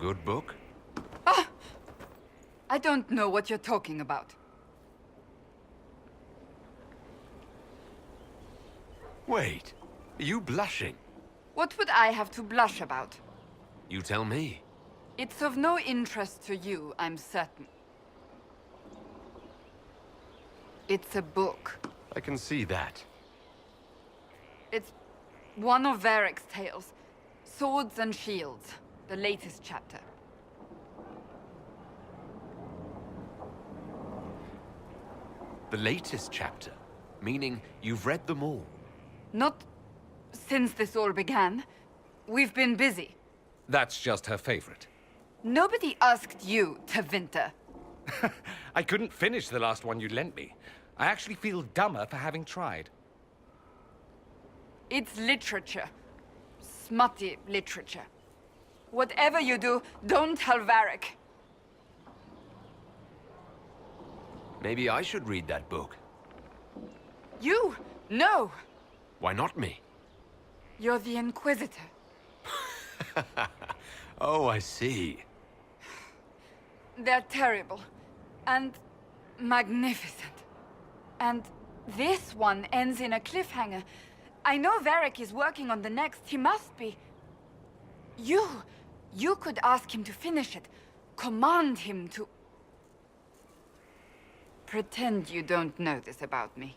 good book? I don't know what you're talking about. Wait, are you blushing? What would I have to blush about? You tell me. It's of no interest to you, I'm certain. It's a book. I can see that. It's one of Varric's tales. Swords and Shields, the latest chapter. The latest chapter? Meaning you've read them all? Not since this all began. We've been busy. That's just her favorite. Nobody asked you to winter. I couldn't finish the last one you lent me. I actually feel dumber for having tried. It's literature. Smutty literature. Whatever you do, don't tell Varric. Maybe I should read that book. You? No! Why not me? You're the Inquisitor. Oh, I see. They're terrible. And magnificent. And this one ends in a cliffhanger. I know Varric is working on the next. He must be. You could ask him to finish it. Command him to... Pretend you don't know this about me.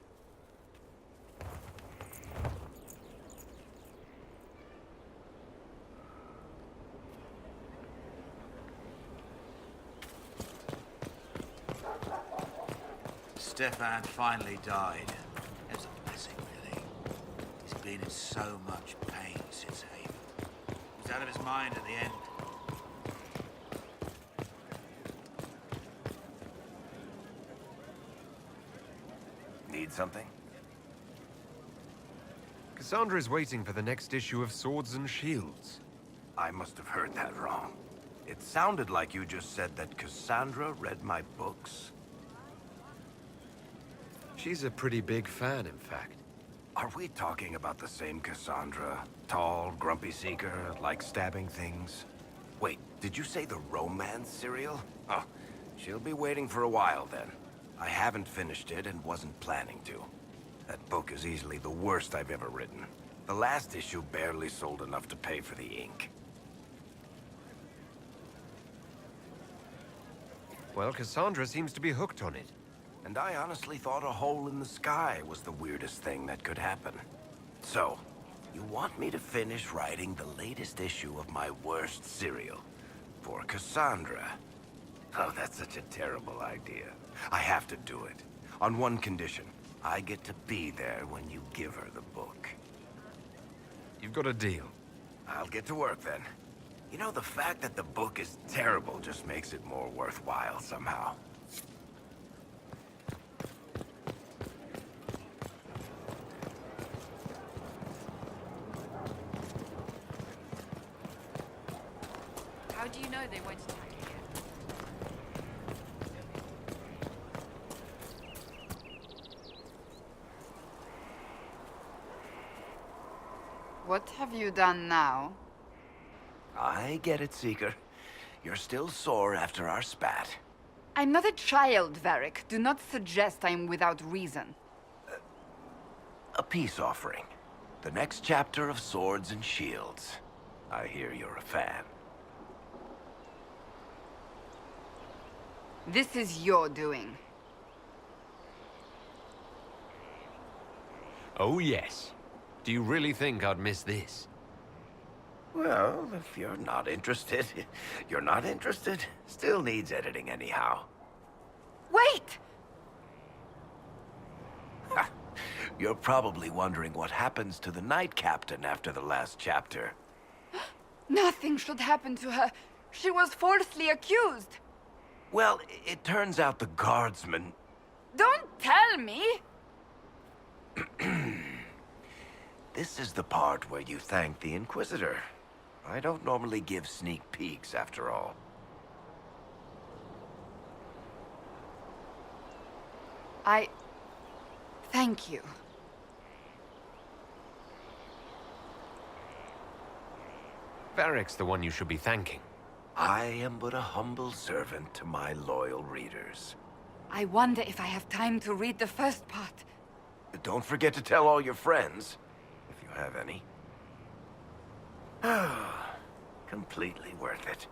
Stefan finally died. It was a blessing, really. He's been in so much pain since Haven. He was out of his mind at the end. Need something? Cassandra is waiting for the next issue of Swords and Shields. I must have heard that wrong. It sounded like you just said that Cassandra read my books. She's a pretty big fan, in fact. Are we talking about the same Cassandra? Tall, grumpy seeker, like stabbing things? Wait, did you say the romance serial? Oh, she'll be waiting for a while then. I haven't finished it and wasn't planning to. That book is easily the worst I've ever written. The last issue barely sold enough to pay for the ink. Well, Cassandra seems to be hooked on it. And I honestly thought a hole in the sky was the weirdest thing that could happen. So, you want me to finish writing the latest issue of my worst serial for Cassandra? Oh, that's such a terrible idea. I have to do it. On one condition. I get to be there when you give her the book. You've got a deal. I'll get to work then. You know, the fact that the book is terrible just makes it more worthwhile somehow. How do you know they won't attack again? What have you done now? I get it, Seeker. You're still sore after our spat. I'm not a child, Varric. Do not suggest I'm without reason. A peace offering. The next chapter of Swords and Shields. I hear you're a fan. This is your doing. Oh, yes. Do you really think I'd miss this? Well, if you're not interested, you're not interested. Still needs editing anyhow. Wait! You're probably wondering what happens to the Knight Captain after the last chapter. Nothing should happen to her. She was falsely accused. Well, it turns out the guardsman... Don't tell me! This is the part where you thank the Inquisitor. I don't normally give sneak peeks, after all. Thank you. Varric's the one you should be thanking. I am but a humble servant to my loyal readers. I wonder if I have time to read the first part. Don't forget to tell all your friends, if you have any. Completely worth it.